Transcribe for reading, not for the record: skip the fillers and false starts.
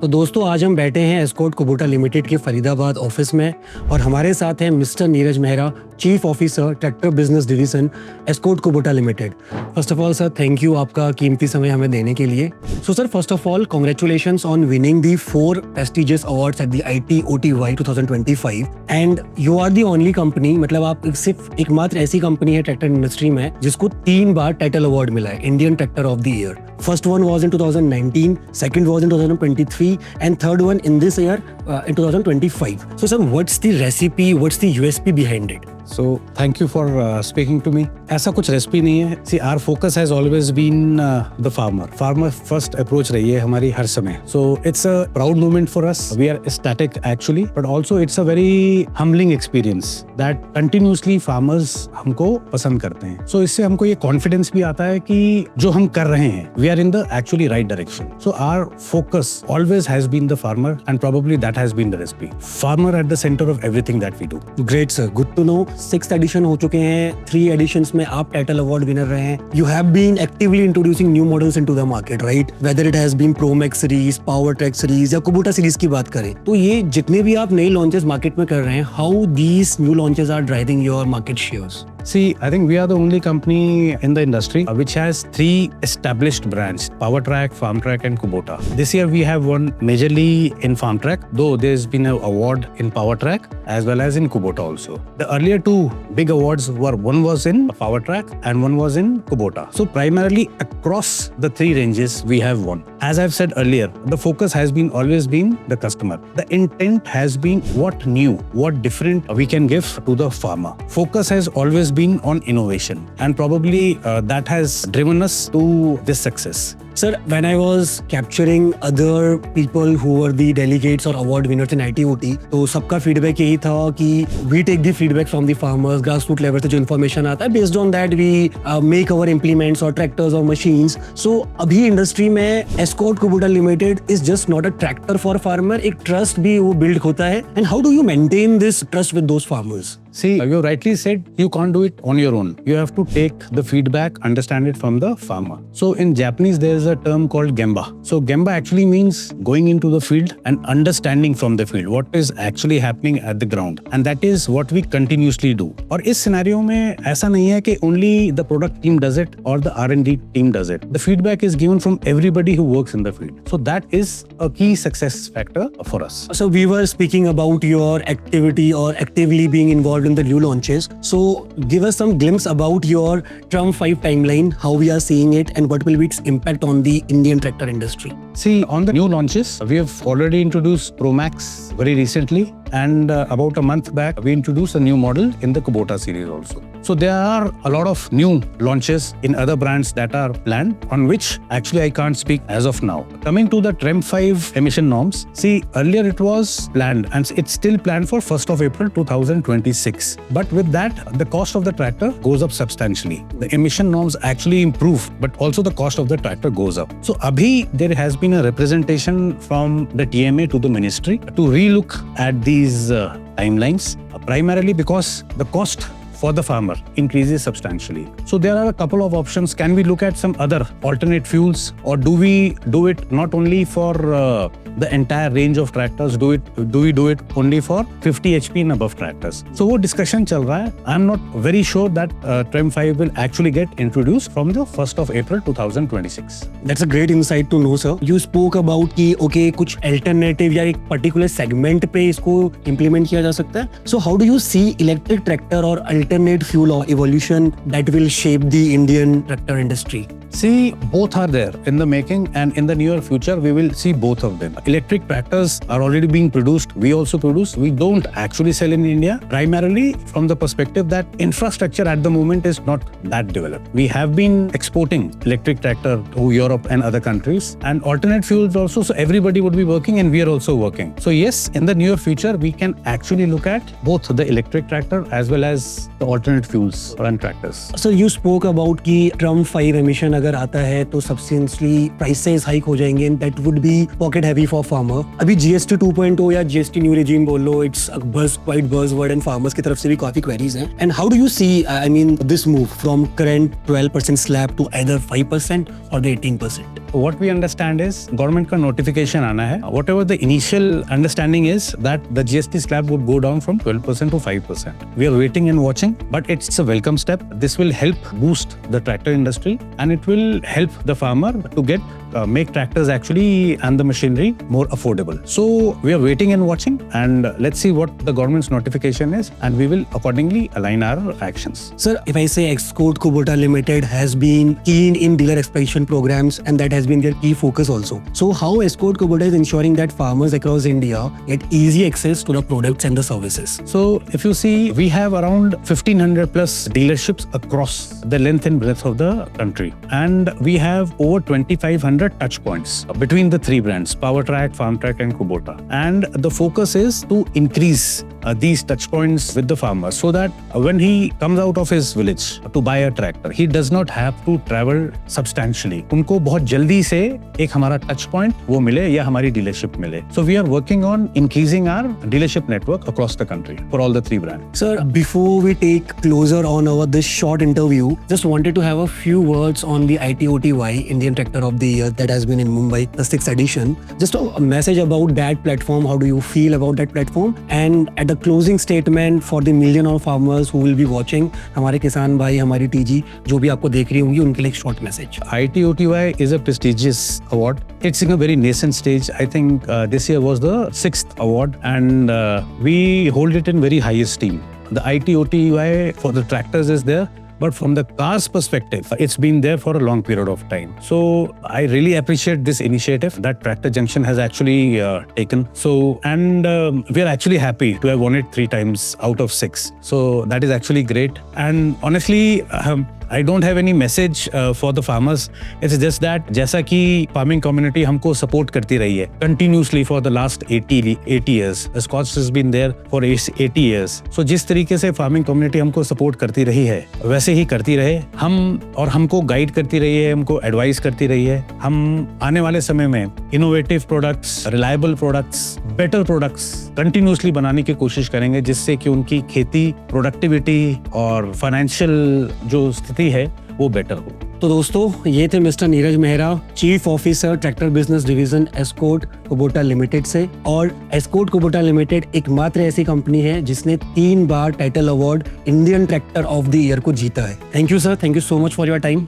तो दोस्तों आज हम बैठे हैं एस्कॉर्ट कुबोटा लिमिटेड के फरीदाबाद ऑफिस में और हमारे साथ हैं Mr Neeraj Mehra, chief officer tractor business division Escorts Kubota limited. First of all sir, thank you आपका कीमती समय हमें देने के लिए। So sir, first of all congratulations on winning the 4 prestigious awards at the ITOTY 2025 and you are the only company, मतलब आप सिर्फ एकमात्र ऐसी कंपनी है ट्रैक्टर इंडस्ट्री में जिसको 3 बार टाइटल अवार्ड मिला है Indian tractor of the year. First one was in 2019, second was in 2023, and third one in this year in 2025. So, sir, what's the recipe? What's the USP behind it? So, thank you for speaking to me. ऐसा कुछ recipe नहीं है। See, our focus has always been the farmer. Farmer first approach रही है हमारी हर समय. So, it's a proud moment for us. We are ecstatic actually, but also it's a very humbling experience that continuously farmers हमको पसंद करते हैं. So, इससे हमको ये confidence भी आता है कि जो हम कर रहे हैं, we are in the actually right direction. So, our focus always has been the farmer, and probably that has been the recipe. Farmer at the center of everything that we do. Great sir, good to know. 6th edition हो चुके हैं, 3 editions में आप title award winner रहे हैं। You have been actively introducing new models into the market, right? Whether it has been Promax series, Powertrac series या Kubota series की बात करें, तो ये जितने भी आप नए लॉन्चेस मार्केट में कर रहे हैं, how these new launches are driving your market shares? See, I think we are the only company in the industry which has 3 established brands: PowerTrack, FarmTrack, and Kubota. This year we have won majorly in FarmTrack, though there's been an award in PowerTrack as well as in Kubota also. The earlier 2 big awards were, one was in PowerTrack and one was in Kubota. So primarily across the 3 ranges we have won. As I've said earlier, the focus has been always been the customer. The intent has been what new, what different we can give to the farmer. Focus has always been on innovation, and probably that has driven us to this success. Sir, when I was capturing other people who were the delegates or award winners in ITOT, तो सबका feedback यही था कि we take the feedback from the farmers, grassroots level से जो information आता है, based on that we make our implements or tractors or machines. So अभी इंडस्ट्री में escort Kubota limited is just not a tractor for farmer, एक trust भी वो build होता है. And how do you maintain this trust with those farmers? See, you rightly said you can't do it on your own. You have to take the feedback, understand it from the farmer. So in Japanese, there is a term called Gemba. So Gemba actually means going into the field and understanding from the field what is actually happening at the ground. And that is what we continuously do. और इस scenario में ऐसा नहीं है कि only the product team does it or the R&D team does it. The feedback is given from everybody who works in the field. So that is a key success factor for us. So we were speaking about your activity or actively being involved in the new launches. So give us some glimpse about your Trump 5 timeline, how we are seeing it and what will be its impact on the Indian tractor industry. See, on the new launches, we have already introduced ProMax very recently, and about a month back, we introduced a new model in the Kubota series also. So there are a lot of new launches in other brands that are planned, on which actually I can't speak as of now. Coming to the TREM 5 emission norms, see, earlier it was planned and it's still planned for 1st of April 2026. But with that, the cost of the tractor goes up substantially. The emission norms actually improve, but also the cost of the tractor goes up. So abhi there has been a representation from the TMA to the ministry to relook at these timelines, primarily because the cost for the farmer increases substantially. So there are a couple of options. Can we look at some other alternate fuels, or do we do it not only for the entire range of tractors? Do we do it only for 50 HP and above tractors? So वो discussion चल रहा है. I'm not very sure that TREM 5 will actually get introduced from the 1st of April 2026. That's a great insight to know, sir. You spoke about कि okay कुछ alternative या एक particular segment पे इसको implement किया जा सकता है. So how do you see electric tractor or alternate fuel or evolution that will shape the Indian tractor industry? See, both are there in the making, and in the near future we will see both of them. Electric tractors are already being produced. We also produce. We don't actually sell in India, primarily from the perspective that infrastructure at the moment is not that developed. We have been exporting electric tractor to Europe and other countries, and alternate fuels also. So everybody would be working, and we are also working. So yes, in the near future we can actually look at both the electric tractor as well as the alternate fuels run tractors. So you spoke about कि Trump 5 emission अगर आता है तो substantially prices hike हो जाएंगे, and that would be pocket heavy for farmer. अभी GST 2.0 या GST new regime बोल लो, it's a quite buzzword, and farmers की तरफ से भी काफी queries हैं. And how do you see, I mean, this move from current 12% slab to either 5% or the 18%? what we understand is government का notification आना है. Whatever the initial understanding is that the GST slab would go down from 12% to 5%. We are waiting and watching, but it's a welcome step. This will help boost the tractor industry and it will help the farmer to make tractors actually and the machinery more affordable. So we are waiting and watching, and let's see what the government's notification is, and we will accordingly align our actions. Sir, if I say Escort Kubota Limited has been keen in dealer expansion programs and that has been their key focus also. So how Escort Kubota is ensuring that farmers across India get easy access to the products and the services? So if you see, we have around 1500 plus dealerships across the length and breadth of the country, and we have over 2500 touch points between the three brands, PowerTrack, FarmTrack and Kubota. And the focus is to increase these touch points with the farmer so that when he comes out of his village to buy a tractor, he does not have to travel substantially. उनको बहुत जल्दी से एक हमारा touch point वो मिले या हमारी dealership मिले. So we are working on increasing our dealership network across the country for all the three brands. Sir, before we take closer on our this short interview, just wanted to have a few words on the ITOTY Indian Tractor of the Year that has been in Mumbai, the 6th edition. Just a message about that platform. How do you feel about that platform? And at the closing statement for the million of farmers who will be watching, हमारे किसान भाई, हमारी TG जो भी आपको देख रही होंगी, उनके लिए एक short message. ITOTY is a prestigious award. It's in a very nascent stage. I think this year was the 6th award, and we hold it in very high esteem. The ITOTY for the tractors is there, but from the cars perspective, it's been there for a long period of time. So I really appreciate this initiative that Tractor Junction has actually taken. So, and we are actually happy to have won it 3 times out of 6. So that is actually great. And honestly, I don't have any message for the farmers. It's just that जैसा कि farming community हमको support करती रही है continuously for the last 80 years. Escorts has been there for 80 years. So जिस तरीके से farming community हमको support करती रही है, वैसे ही करती रहे. हम और हमको guide करती रही है, हमको advise करती रही है. हम आने वाले समय में innovative products, reliable products, better products continuously बनाने की कोशिश करेंगे, जिससे कि उनकी खेती, productivity और financial जो स्थिति है वो बेटर हो. तो दोस्तों, ये थे mister Neeraj Mehra, chief officer tractor business division Escorts Kubota limited से. और एस्कॉर्ट कुबोटा लिमिटेड एकमात्र ऐसी कंपनी है जिसने 3 बार title award Indian tractor of the year को जीता है. Thank you sir, thank you so much for your time.